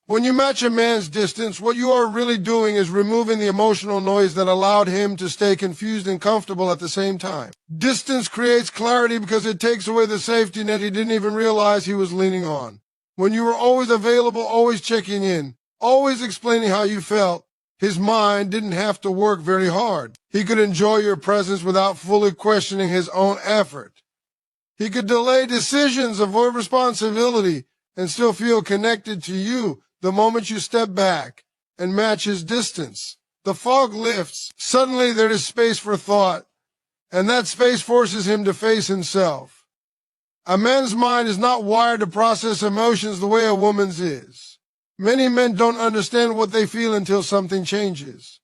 When you match a man's distance, what you are really doing is removing the emotional noise that allowed him to stay confused and comfortable at the same time. Distance creates clarity because it takes away the safety net he didn't even realize he was leaning on. When you were always available, always checking in, always explaining how you felt, his mind didn't have to work very hard. He could enjoy your presence without fully questioning his own effort. He could delay decisions, avoid responsibility, and still feel connected to you the moment you step back and match his distance. The fog lifts. Suddenly there is space for thought, and that space forces him to face himself. A man's mind is not wired to process emotions the way a woman's is. Many men don't understand what they feel until something changes.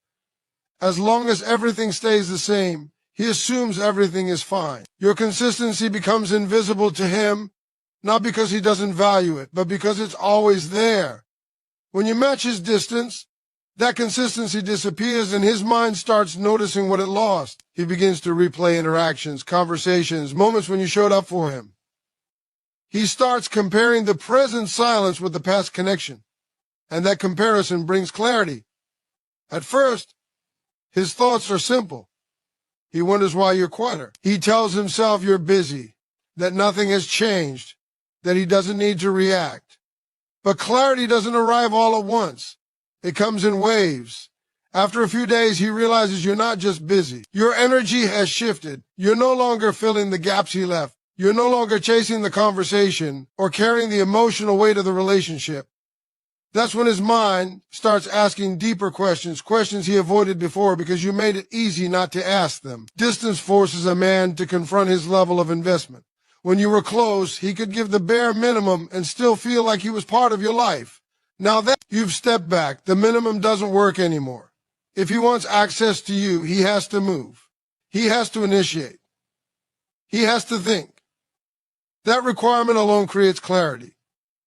As long as everything stays the same, he assumes everything is fine. Your consistency becomes invisible to him, not because he doesn't value it, but because it's always there. When you match his distance, that consistency disappears and his mind starts noticing what it lost. He begins to replay interactions, conversations, moments when you showed up for him. He starts comparing the present silence with the past connection, and that comparison brings clarity. At first, his thoughts are simple. He wonders why you're quieter. He tells himself you're busy, that nothing has changed, that he doesn't need to react. But clarity doesn't arrive all at once. It comes in waves. After a few days, he realizes you're not just busy. Your energy has shifted. You're no longer filling the gaps he left. You're no longer chasing the conversation or carrying the emotional weight of the relationship. That's when his mind starts asking deeper questions, questions he avoided before because you made it easy not to ask them. Distance forces a man to confront his level of investment. When you were close, he could give the bare minimum and still feel like he was part of your life. Now that you've stepped back, the minimum doesn't work anymore. If he wants access to you, he has to move. He has to initiate. He has to think. That requirement alone creates clarity.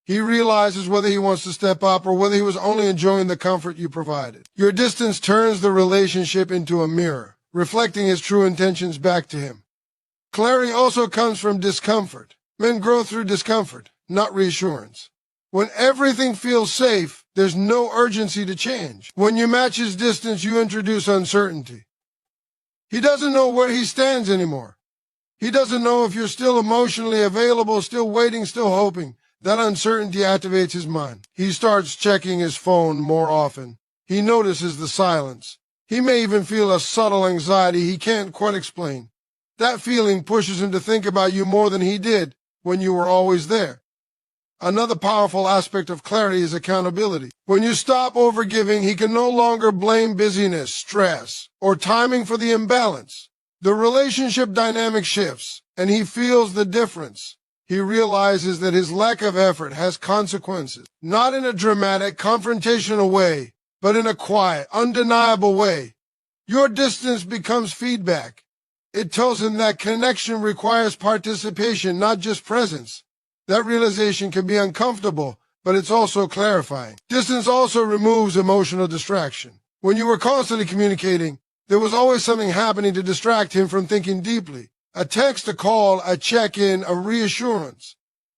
He realizes whether he wants to step up or whether he was only enjoying the comfort you provided. Your distance turns the relationship into a mirror, reflecting his true intentions back to him. Clarity also comes from discomfort. Men grow through discomfort, not reassurance. When everything feels safe, there's no urgency to change. When you match his distance, you introduce uncertainty. He doesn't know where he stands anymore. He doesn't know if you're still emotionally available, still waiting, still hoping. That uncertainty activates his mind. He starts checking his phone more often. He notices the silence. He may even feel a subtle anxiety he can't quite explain. That feeling pushes him to think about you more than he did when you were always there. Another powerful aspect of clarity is accountability. When you stop overgiving, he can no longer blame busyness, stress, or timing for the imbalance. The relationship dynamic shifts, and he feels the difference. He realizes that his lack of effort has consequences, not in a dramatic, confrontational way, but in a quiet, undeniable way. Your distance becomes feedback. It tells him that connection requires participation, not just presence. That realization can be uncomfortable, but it's also clarifying. Distance also removes emotional distraction. When you were constantly communicating, there was always something happening to distract him from thinking deeply. A text, a call, a check-in, a reassurance.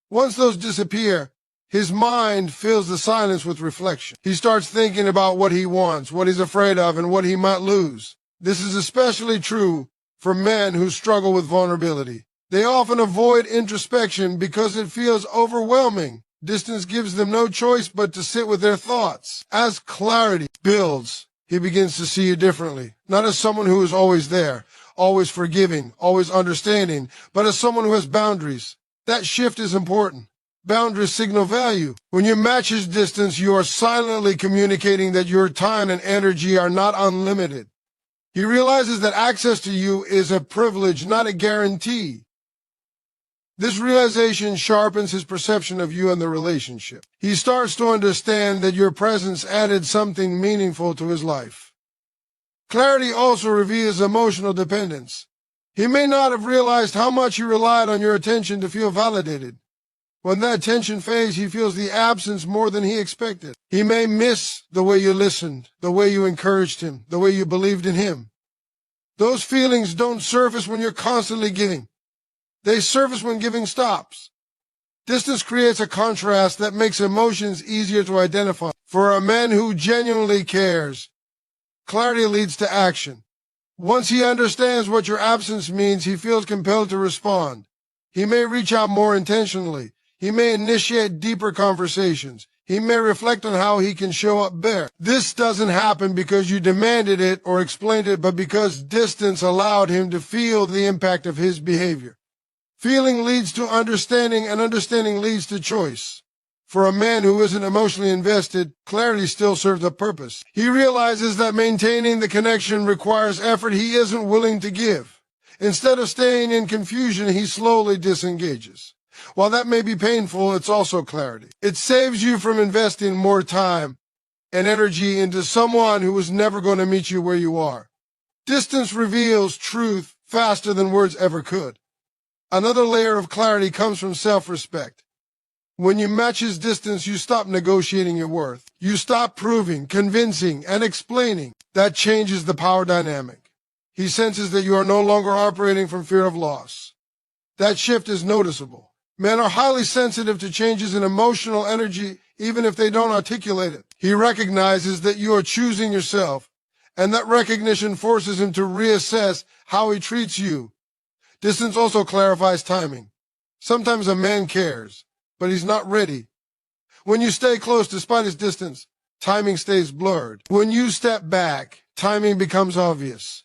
Once those disappear, his mind fills the silence with reflection. He starts thinking about what he wants, what he's afraid of, and what he might lose. This is especially true for men who struggle with vulnerability. They often avoid introspection because it feels overwhelming. Distance gives them no choice but to sit with their thoughts. As clarity builds, he begins to see you differently, not as someone who is always there, always forgiving, always understanding, but as someone who has boundaries. That shift is important. Boundaries signal value. When you match his distance, you are silently communicating that your time and energy are not unlimited. He realizes that access to you is a privilege, not a guarantee. This realization sharpens his perception of you and the relationship. He starts to understand that your presence added something meaningful to his life. Clarity also reveals emotional dependence. He may not have realized how much you relied on your attention to feel validated. When that attention fades, he feels the absence more than he expected. He may miss the way you listened, the way you encouraged him, the way you believed in him. Those feelings don't surface when you're constantly giving. They surface when giving stops. Distance creates a contrast that makes emotions easier to identify. For a man who genuinely cares, clarity leads to action. Once he understands what your absence means, he feels compelled to respond. He may reach out more intentionally. He may initiate deeper conversations. He may reflect on how he can show up better. This doesn't happen because you demanded it or explained it, but because distance allowed him to feel the impact of his behavior. Feeling leads to understanding, and understanding leads to choice. For a man who isn't emotionally invested, clarity still serves a purpose. He realizes that maintaining the connection requires effort he isn't willing to give. Instead of staying in confusion, he slowly disengages. While that may be painful, it's also clarity. It saves you from investing more time and energy into someone who is never going to meet you where you are. Distance reveals truth faster than words ever could. Another layer of clarity comes from self-respect. When you match his distance, you stop negotiating your worth. You stop proving, convincing, and explaining. That changes the power dynamic. He senses that you are no longer operating from fear of loss. That shift is noticeable. Men are highly sensitive to changes in emotional energy, even if they don't articulate it. He recognizes that you are choosing yourself, and that recognition forces him to reassess how he treats you. Distance also clarifies timing. Sometimes a man cares, but he's not ready. When you stay close despite his distance, timing stays blurred. When you step back, timing becomes obvious.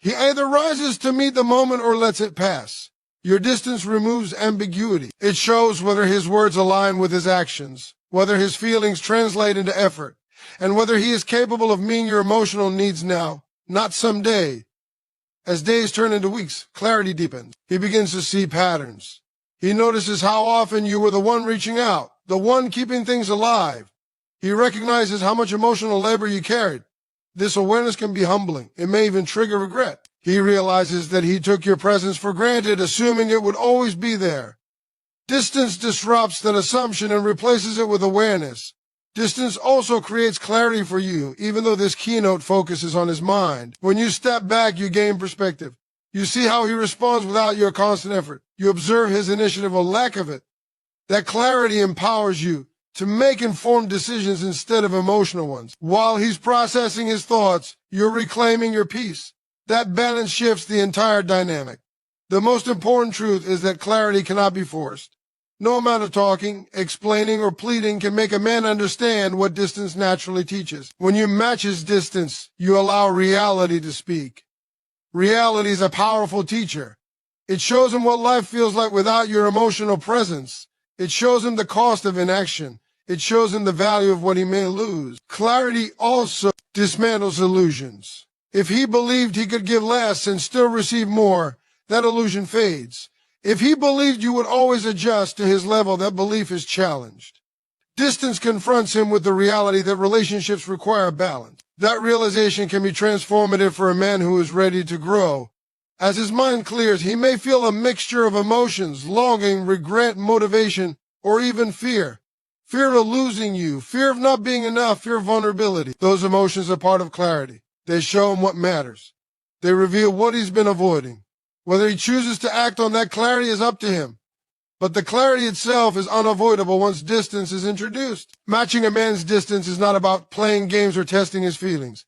He either rises to meet the moment or lets it pass. Your distance removes ambiguity. It shows whether his words align with his actions, whether his feelings translate into effort, and whether he is capable of meeting your emotional needs now, not someday. As days turn into weeks, clarity deepens. He begins to see patterns. He notices how often you were the one reaching out, the one keeping things alive. He recognizes how much emotional labor you carried. This awareness can be humbling. It may even trigger regret. He realizes that he took your presence for granted, assuming it would always be there. Distance disrupts that assumption and replaces it with awareness. Distance also creates clarity for you, even though this keynote focuses on his mind. When you step back, you gain perspective. You see how he responds without your constant effort. You observe his initiative or lack of it. That clarity empowers you to make informed decisions instead of emotional ones. While he's processing his thoughts, you're reclaiming your peace. That balance shifts the entire dynamic. The most important truth is that clarity cannot be forced. No amount of talking, explaining, or pleading can make a man understand what distance naturally teaches. When you match his distance, you allow reality to speak. Reality is a powerful teacher. It shows him what life feels like without your emotional presence. It shows him the cost of inaction. It shows him the value of what he may lose. Clarity also dismantles illusions. If he believed he could give less and still receive more, that illusion fades. If he believed you would always adjust to his level, that belief is challenged. Distance confronts him with the reality that relationships require balance. That realization can be transformative for a man who is ready to grow. As his mind clears, he may feel a mixture of emotions, longing, regret, motivation, or even fear. Fear of losing you, fear of not being enough, fear of vulnerability. Those emotions are part of clarity. They show him what matters. They reveal what he's been avoiding. Whether he chooses to act on that clarity is up to him. But the clarity itself is unavoidable once distance is introduced. Matching a man's distance is not about playing games or testing his feelings.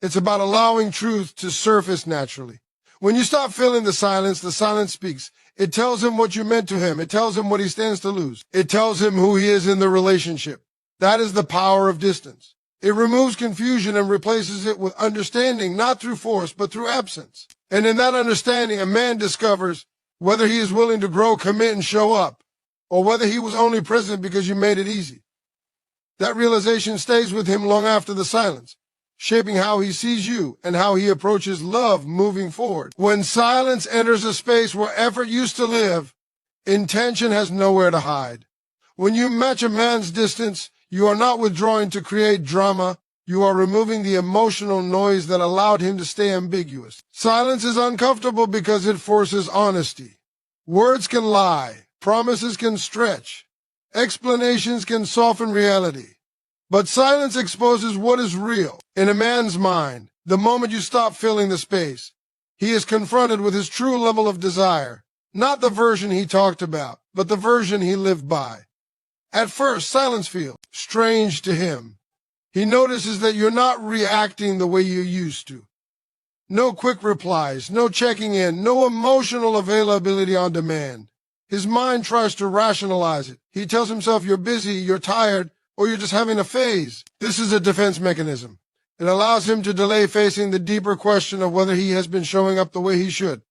It's about allowing truth to surface naturally. When you stop filling the silence speaks. It tells him what you meant to him. It tells him what he stands to lose. It tells him who he is in the relationship. That is the power of distance. It removes confusion and replaces it with understanding, not through force, but through absence. And in that understanding, a man discovers whether he is willing to grow, commit, and show up, or whether he was only present because you made it easy. That realization stays with him long after the silence, shaping how he sees you and how he approaches love moving forward. When silence enters a space where effort used to live, intention has nowhere to hide. When you match a man's distance, you are not withdrawing to create drama. You are removing the emotional noise that allowed him to stay ambiguous. Silence is uncomfortable because it forces honesty. Words can lie. Promises can stretch. Explanations can soften reality. But silence exposes what is real. In a man's mind, the moment you stop filling the space, he is confronted with his true level of desire, not the version he talked about, but the version he lived by. At first, silence feels strange to him. He notices that you're not reacting the way you used to. No quick replies, no checking in, no emotional availability on demand. His mind tries to rationalize it. He tells himself you're busy, you're tired, or you're just having a phase. This is a defense mechanism. It allows him to delay facing the deeper question of whether he has been showing up the way he should.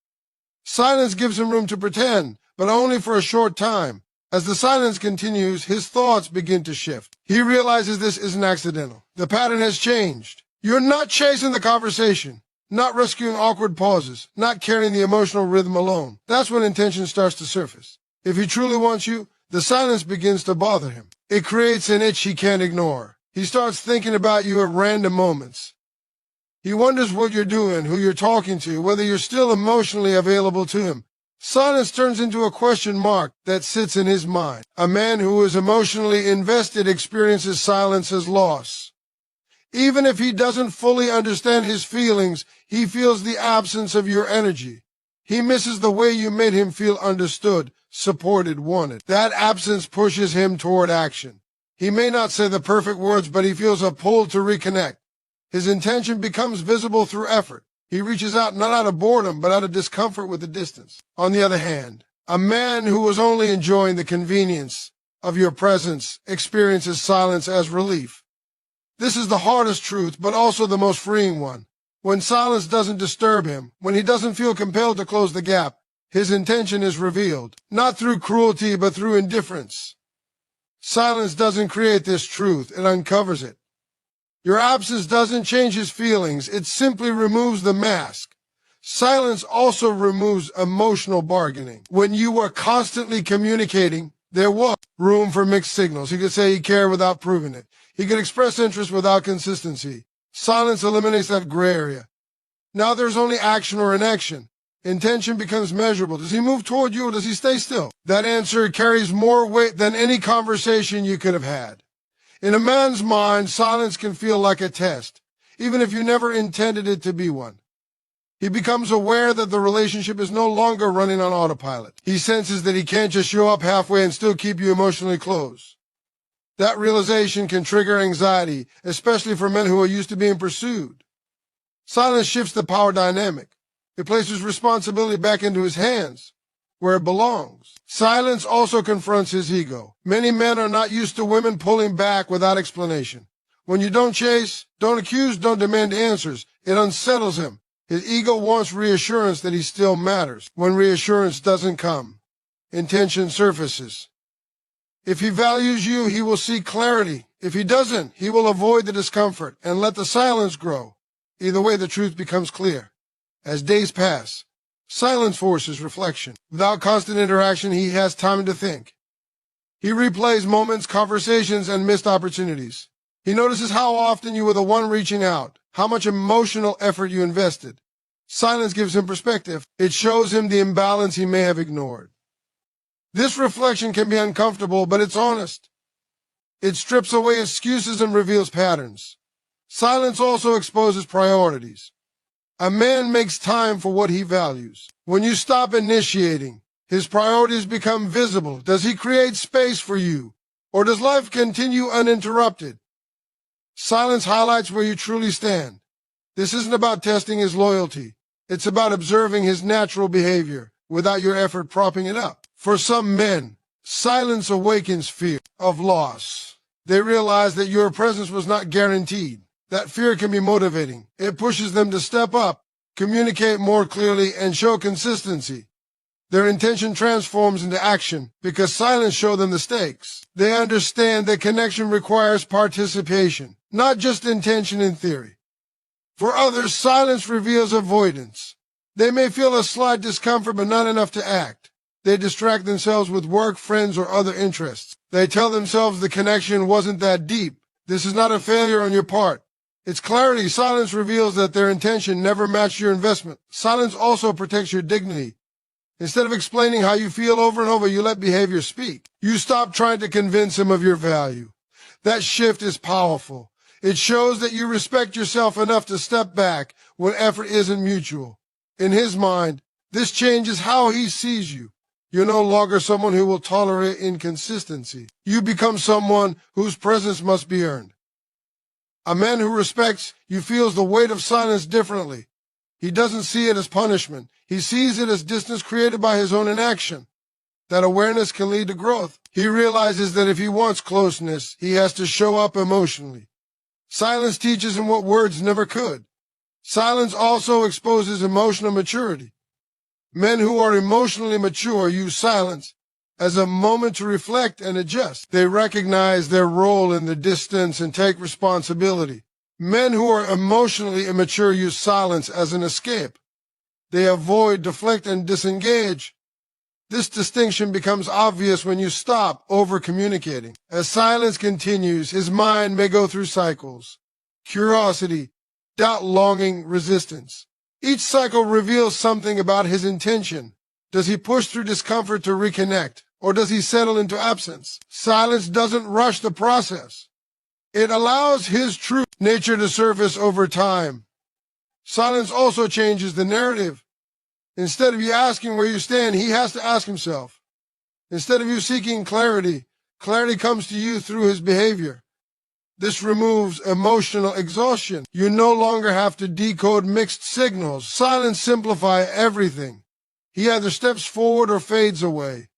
Silence gives him room to pretend, but only for a short time. As the silence continues, his thoughts begin to shift. He realizes this isn't accidental. The pattern has changed. You're not chasing the conversation, not rescuing awkward pauses, not carrying the emotional rhythm alone. That's when intention starts to surface. If he truly wants you, the silence begins to bother him. It creates an itch he can't ignore. He starts thinking about you at random moments. He wonders what you're doing, who you're talking to, whether you're still emotionally available to him. Silence turns into a question mark that sits in his mind. A man who is emotionally invested experiences silence as loss. Even if he doesn't fully understand his feelings, he feels the absence of your energy. He misses the way you made him feel understood, supported, wanted. That absence pushes him toward action. He may not say the perfect words, but he feels a pull to reconnect. His intention becomes visible through effort. He reaches out not out of boredom, but out of discomfort with the distance. On the other hand, a man who was only enjoying the convenience of your presence experiences silence as relief. This is the hardest truth, but also the most freeing one. When silence doesn't disturb him, when he doesn't feel compelled to close the gap, his intention is revealed, not through cruelty, but through indifference. Silence doesn't create this truth, it uncovers it. Your absence doesn't change his feelings, it simply removes the mask. Silence also removes emotional bargaining. When you were constantly communicating, there was room for mixed signals. He could say he cared without proving it. He could express interest without consistency. Silence eliminates that gray area. Now there's only action or inaction. Intention becomes measurable. Does he move toward you or does he stay still? That answer carries more weight than any conversation you could have had. In a man's mind, silence can feel like a test, even if you never intended it to be one. He becomes aware that the relationship is no longer running on autopilot. He senses that he can't just show up halfway and still keep you emotionally close. That realization can trigger anxiety, especially for men who are used to being pursued. Silence shifts the power dynamic. It places responsibility back into his hands, where it belongs. Silence also confronts his ego. Many men are not used to women pulling back without explanation. When you don't chase, don't accuse, don't demand answers, it unsettles him. His ego wants reassurance that he still matters. When reassurance doesn't come, intention surfaces. If he values you, he will seek clarity. If he doesn't, he will avoid the discomfort and let the silence grow. Either way, the truth becomes clear. As days pass, silence forces reflection. Without constant interaction, he has time to think. He replays moments, conversations, and missed opportunities. He notices how often you were the one reaching out, how much emotional effort you invested. Silence gives him perspective. It shows him the imbalance he may have ignored. This reflection can be uncomfortable, but it's honest. It strips away excuses and reveals patterns. Silence also exposes priorities. A man makes time for what he values. When you stop initiating, his priorities become visible. Does he create space for you? Or does life continue uninterrupted? Silence highlights where you truly stand. This isn't about testing his loyalty. It's about observing his natural behavior without your effort propping it up. For some men, silence awakens fear of loss. They realize that your presence was not guaranteed. That fear can be motivating. It pushes them to step up, communicate more clearly, and show consistency. Their intention transforms into action because silence shows them the stakes. They understand that connection requires participation, not just intention in theory. For others, silence reveals avoidance. They may feel a slight discomfort, but not enough to act. They distract themselves with work, friends, or other interests. They tell themselves the connection wasn't that deep. This is not a failure on your part. It's clarity. Silence reveals that their intention never matched your investment. Silence also protects your dignity. Instead of explaining how you feel over and over, you let behavior speak. You stop trying to convince him of your value. That shift is powerful. It shows that you respect yourself enough to step back when effort isn't mutual. In his mind, this changes how he sees you. You're no longer someone who will tolerate inconsistency. You become someone whose presence must be earned. A man who respects you feels the weight of silence differently. He doesn't see it as punishment. He sees it as distance created by his own inaction. That awareness can lead to growth. He realizes that if he wants closeness, he has to show up emotionally. Silence teaches him what words never could. Silence also exposes emotional maturity. Men who are emotionally mature use silence as a moment to reflect and adjust. They recognize their role in the distance and take responsibility. Men who are emotionally immature use silence as an escape. They avoid, deflect, and disengage. This distinction becomes obvious when you stop over-communicating. As silence continues, his mind may go through cycles. Curiosity, doubt, longing, resistance. Each cycle reveals something about his intention. Does he push through discomfort to reconnect, or does he settle into absence? Silence doesn't rush the process. It allows his true nature to surface over time. Silence also changes the narrative. Instead of you asking where you stand, he has to ask himself. Instead of you seeking clarity, clarity comes to you through his behavior. This removes emotional exhaustion. You no longer have to decode mixed signals. Silence simplifies everything. He either steps forward or fades away.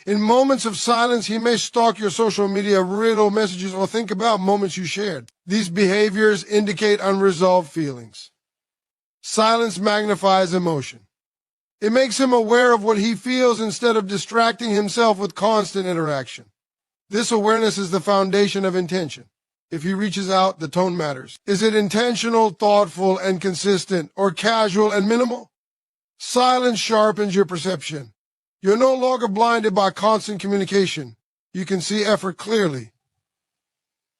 In moments of silence, he may stalk your social media, riddle messages, or think about moments you shared. These behaviors indicate unresolved feelings. Silence magnifies emotion. It makes him aware of what he feels instead of distracting himself with constant interaction. This awareness is the foundation of intention. If he reaches out, the tone matters. Is it intentional, thoughtful, and consistent, or casual and minimal? Silence sharpens your perception. You're no longer blinded by constant communication. You can see effort clearly.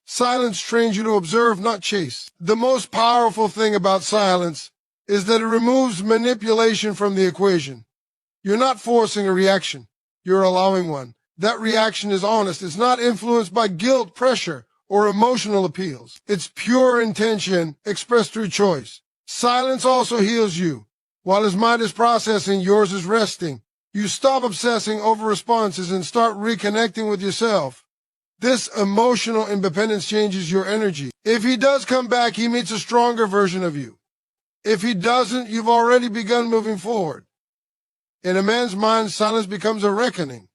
Silence trains you to observe, not chase. The most powerful thing about silence is that it removes manipulation from the equation. You're not forcing a reaction. You're allowing one. That reaction is honest. It's not influenced by guilt, pressure, or emotional appeals. It's pure intention expressed through choice. Silence also heals you. While his mind is processing, yours is resting. You stop obsessing over responses and start reconnecting with yourself. This emotional independence changes your energy. If he does come back, he meets a stronger version of you. If he doesn't, you've already begun moving forward. In a man's mind, silence becomes a reckoning.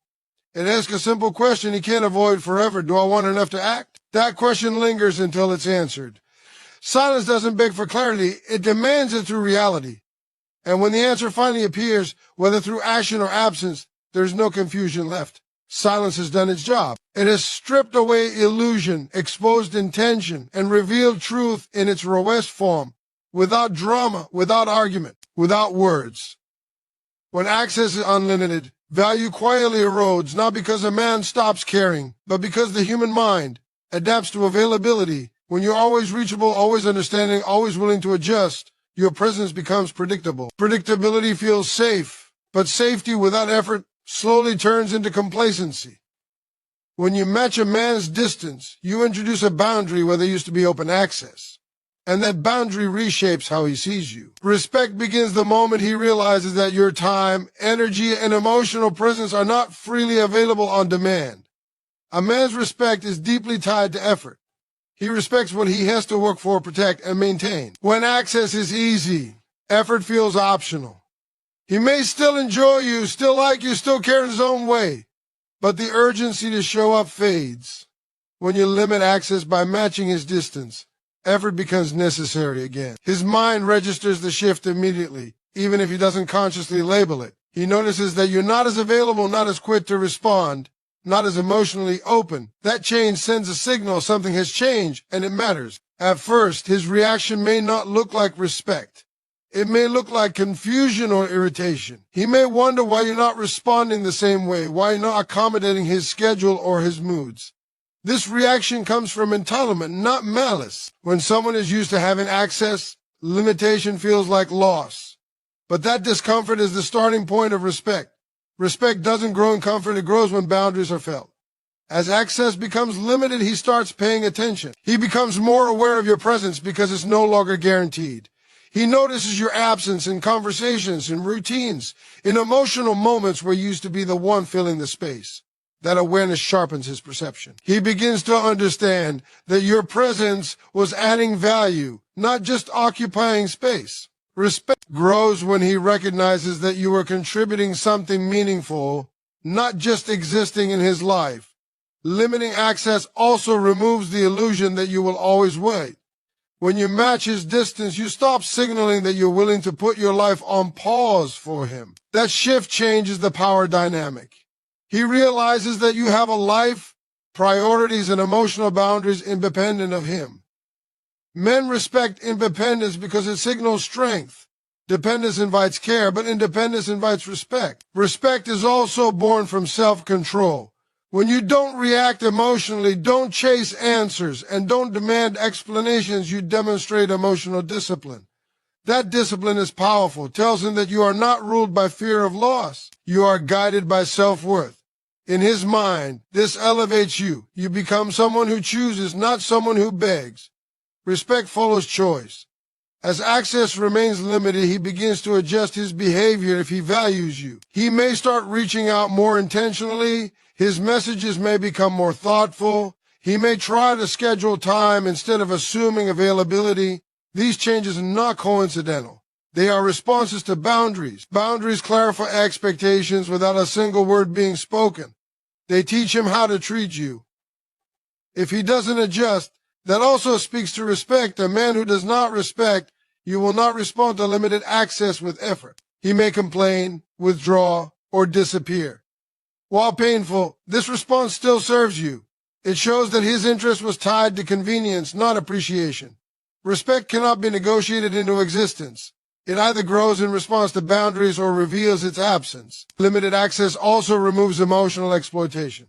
It asks a simple question he can't avoid forever. Do I want enough to act? That question lingers until it's answered. Silence doesn't beg for clarity. It demands it through reality. And when the answer finally appears, whether through action or absence, there's no confusion left. Silence has done its job. It has stripped away illusion, exposed intention, and revealed truth in its rawest form, without drama, without argument, without words. When access is unlimited, value quietly erodes, not because a man stops caring, but because the human mind adapts to availability. When you're always reachable, always understanding, always willing to adjust, your presence becomes predictable. Predictability feels safe, but safety without effort slowly turns into complacency. When you match a man's distance, you introduce a boundary where there used to be open access. And that boundary reshapes how he sees you. Respect begins the moment he realizes that your time, energy, and emotional presence are not freely available on demand. A man's respect is deeply tied to effort. He respects what he has to work for, protect, and maintain. When access is easy, effort feels optional. He may still enjoy you, still like you, still care in his own way, but the urgency to show up fades. When you limit access by matching his distance, effort becomes necessary again. His mind registers the shift immediately, even if he doesn't consciously label it. He notices that you're not as available, not as quick to respond, not as emotionally open. That change sends a signal something has changed, and it matters. At first, his reaction may not look like respect. It may look like confusion or irritation. He may wonder why you're not responding the same way, why you're not accommodating his schedule or his moods. This reaction comes from entitlement, not malice. When someone is used to having access, limitation feels like loss. But that discomfort is the starting point of respect. Respect doesn't grow in comfort, it grows when boundaries are felt. As access becomes limited, he starts paying attention. He becomes more aware of your presence because it's no longer guaranteed. He notices your absence in conversations and routines, in emotional moments where you used to be the one filling the space. That awareness sharpens his perception. He begins to understand that your presence was adding value, not just occupying space. Respect grows when he recognizes that you are contributing something meaningful, not just existing in his life. Limiting access also removes the illusion that you will always wait. When you match his distance, you stop signaling that you're willing to put your life on pause for him. That shift changes the power dynamic. He realizes that you have a life, priorities, and emotional boundaries independent of him. Men respect independence because it signals strength. Dependence invites care, but independence invites respect. Respect is also born from self-control. When you don't react emotionally, don't chase answers, and don't demand explanations, you demonstrate emotional discipline. That discipline is powerful. It tells him that you are not ruled by fear of loss. You are guided by self-worth. In his mind, this elevates you. You become someone who chooses, not someone who begs. Respect follows choice. As access remains limited, he begins to adjust his behavior if he values you. He may start reaching out more intentionally. His messages may become more thoughtful. He may try to schedule time instead of assuming availability. These changes are not coincidental. They are responses to boundaries. Boundaries clarify expectations without a single word being spoken. They teach him how to treat you. If he doesn't adjust, that also speaks to respect. A man who does not respect you will not respond to limited access with effort. He may complain, withdraw, or disappear. While painful, this response still serves you. It shows that his interest was tied to convenience, not appreciation. Respect cannot be negotiated into existence. It either grows in response to boundaries or reveals its absence. Limited access also removes emotional exploitation.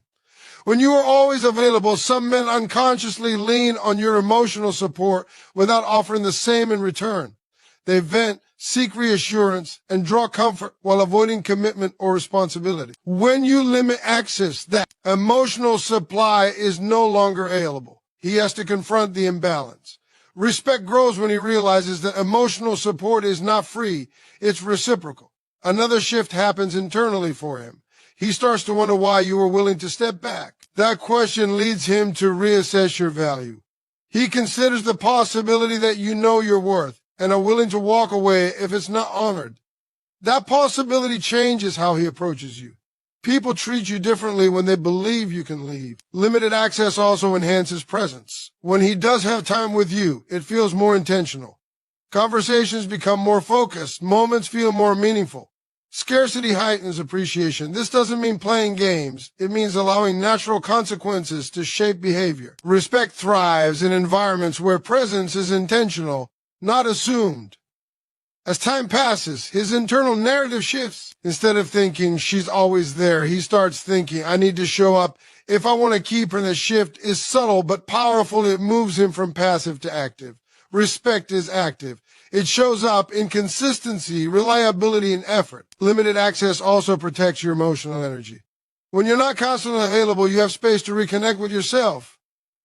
When you are always available, some men unconsciously lean on your emotional support without offering the same in return. They vent, seek reassurance, and draw comfort while avoiding commitment or responsibility. When you limit access, that emotional supply is no longer available. He has to confront the imbalance. Respect grows when he realizes that emotional support is not free, it's reciprocal. Another shift happens internally for him. He starts to wonder why you are willing to step back. That question leads him to reassess your value. He considers the possibility that you know your worth and are willing to walk away if it's not honored. That possibility changes how he approaches you. People treat you differently when they believe you can leave. Limited access also enhances presence. When he does have time with you, it feels more intentional. Conversations become more focused. Moments feel more meaningful. Scarcity heightens appreciation. This doesn't mean playing games. It means allowing natural consequences to shape behavior. Respect thrives in environments where presence is intentional, not assumed. As time passes, his internal narrative shifts. Instead of thinking, she's always there, he starts thinking, I need to show up if I want to keep her. The shift is subtle but powerful. It moves him from passive to active. Respect is active. It shows up in consistency, reliability, and effort. Limited access also protects your emotional energy. When you're not constantly available, you have space to reconnect with yourself.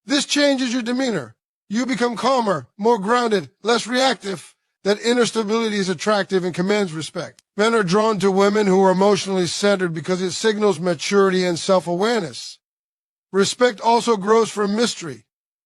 This changes your demeanor. You become calmer, more grounded, less reactive. That inner stability is attractive and commands respect. Men are drawn to women who are emotionally centered because it signals maturity and self-awareness. Respect also grows from mystery.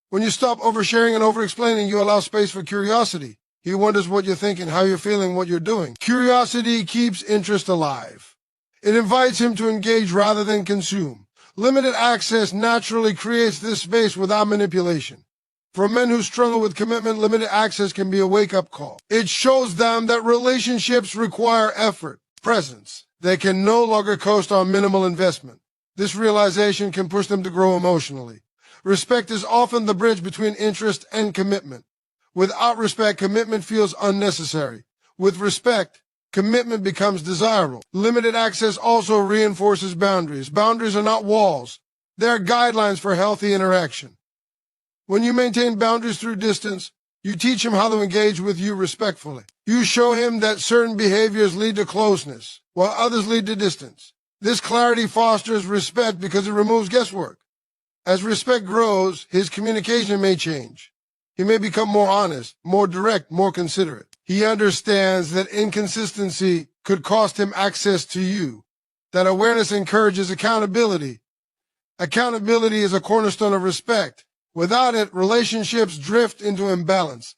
When you stop oversharing and over-explaining, you allow space for curiosity. He wonders what you're thinking, how you're feeling, what you're doing. Curiosity keeps interest alive. It invites him to engage rather than consume. Limited access naturally creates this space without manipulation. For men who struggle with commitment, limited access can be a wake-up call. It shows them that relationships require effort, presence. They can no longer coast on minimal investment. This realization can push them to grow emotionally. Respect is often the bridge between interest and commitment. Without respect, commitment feels unnecessary. With respect, commitment becomes desirable. Limited access also reinforces boundaries. Boundaries are not walls. They are guidelines for healthy interaction. When you maintain boundaries through distance, you teach him how to engage with you respectfully. You show him that certain behaviors lead to closeness, while others lead to distance. This clarity fosters respect because it removes guesswork. As respect grows, his communication may change. He may become more honest, more direct, more considerate. He understands that inconsistency could cost him access to you. That awareness encourages accountability. Accountability is a cornerstone of respect. Without it, relationships drift into imbalance.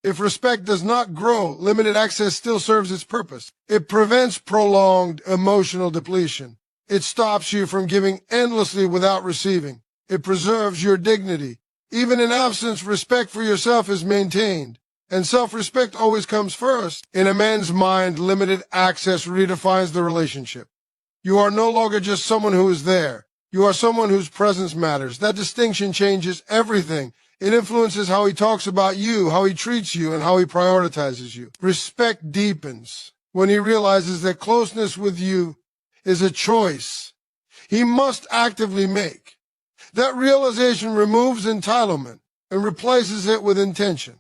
If respect does not grow, limited access still serves its purpose. It prevents prolonged emotional depletion. It stops you from giving endlessly without receiving. It preserves your dignity. Even in absence, respect for yourself is maintained. And self-respect always comes first. In a man's mind, limited access redefines the relationship. You are no longer just someone who is there. You are someone whose presence matters. That distinction changes everything. It influences how he talks about you, how he treats you, and how he prioritizes you. Respect deepens when he realizes that closeness with you is a choice he must actively make. That realization removes entitlement and replaces it with intention.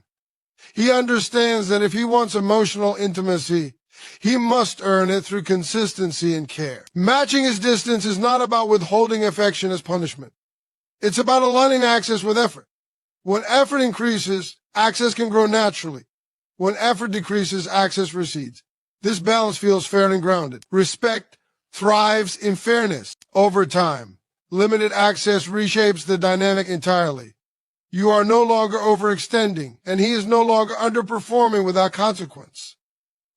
He understands that if he wants emotional intimacy, he must earn it through consistency and care. Matching his distance is not about withholding affection as punishment. It's about aligning access with effort. When effort increases, access can grow naturally. When effort decreases, access recedes. This balance feels fair and grounded. Respect thrives in fairness. Over time, limited access reshapes the dynamic entirely. You are no longer overextending, and he is no longer underperforming without consequence.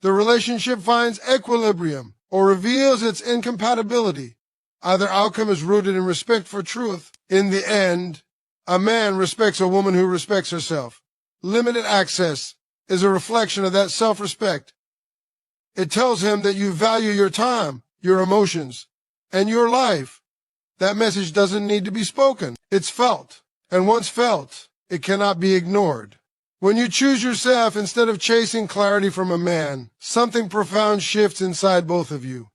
The relationship finds equilibrium or reveals its incompatibility. Either outcome is rooted in respect for truth. In the end, a man respects a woman who respects herself. Limited access is a reflection of that self-respect. It tells him that you value your time, your emotions, and your life. That message doesn't need to be spoken. It's felt. And once felt, it cannot be ignored. When you choose yourself instead of chasing clarity from a man, something profound shifts inside both of you.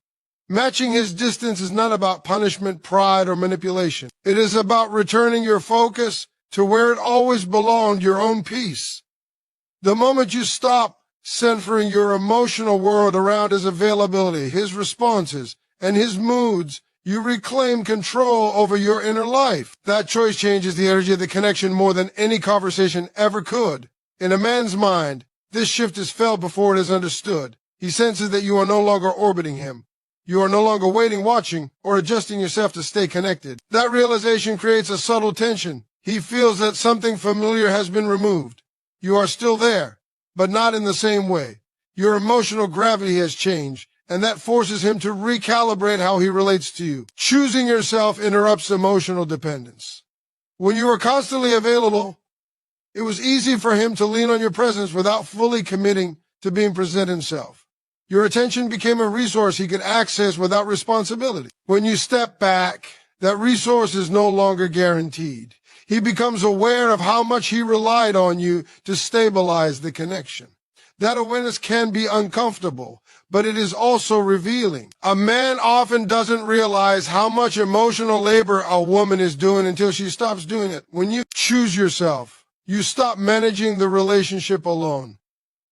Matching his distance is not about punishment, pride, or manipulation. It is about returning your focus to where it always belonged, your own peace. The moment you stop centering your emotional world around his availability, his responses, and his moods, you reclaim control over your inner life. That choice changes the energy of the connection more than any conversation ever could. In a man's mind, this shift is felt before it is understood. He senses that you are no longer orbiting him. You are no longer waiting, watching, or adjusting yourself to stay connected. That realization creates a subtle tension. He feels that something familiar has been removed. You are still there, but not in the same way. Your emotional gravity has changed, and that forces him to recalibrate how he relates to you. Choosing yourself interrupts emotional dependence. When you are constantly available, it was easy for him to lean on your presence without fully committing to being present himself. Your attention became a resource he could access without responsibility. When you step back, that resource is no longer guaranteed. He becomes aware of how much he relied on you to stabilize the connection. That awareness can be uncomfortable, but it is also revealing. A man often doesn't realize how much emotional labor a woman is doing until she stops doing it. When you choose yourself, you stop managing the relationship alone.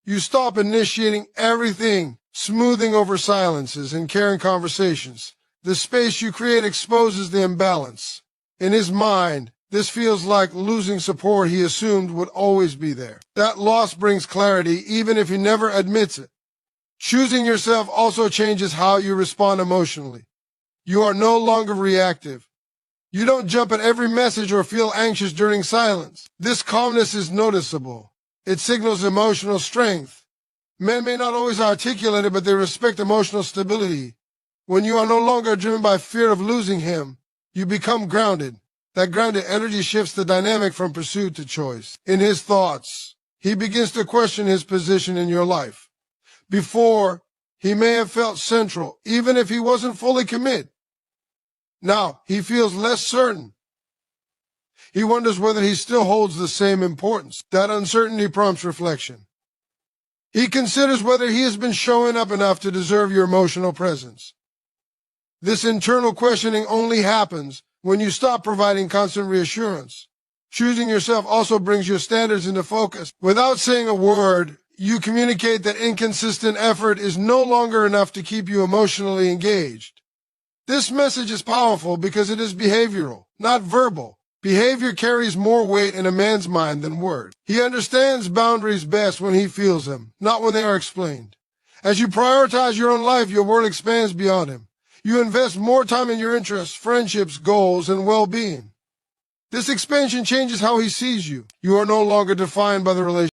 You stop initiating everything, smoothing over silences and carrying conversations. The space you create exposes the imbalance. In his mind, this feels like losing support he assumed would always be there. That loss brings clarity, even if he never admits it. Choosing yourself also changes how you respond emotionally. You are no longer reactive. You don't jump at every message or feel anxious during silence. This calmness is noticeable. It signals emotional strength. Men may not always articulate it, but they respect emotional stability. When you are no longer driven by fear of losing him, you become grounded. That grounded energy shifts the dynamic from pursuit to choice. In his thoughts, he begins to question his position in your life. Before, he may have felt central, even if he wasn't fully committed. Now, he feels less certain. He wonders whether he still holds the same importance. That uncertainty prompts reflection. He considers whether he has been showing up enough to deserve your emotional presence. This internal questioning only happens when you stop providing constant reassurance. Choosing yourself also brings your standards into focus. Without saying a word, you communicate that inconsistent effort is no longer enough to keep you emotionally engaged. This message is powerful because it is behavioral, not verbal. Behavior carries more weight in a man's mind than words. He understands boundaries best when he feels them, not when they are explained. As you prioritize your own life, your world expands beyond him. You invest more time in your interests, friendships, goals, and well-being. This expansion changes how he sees you. You are no longer defined by the relationship.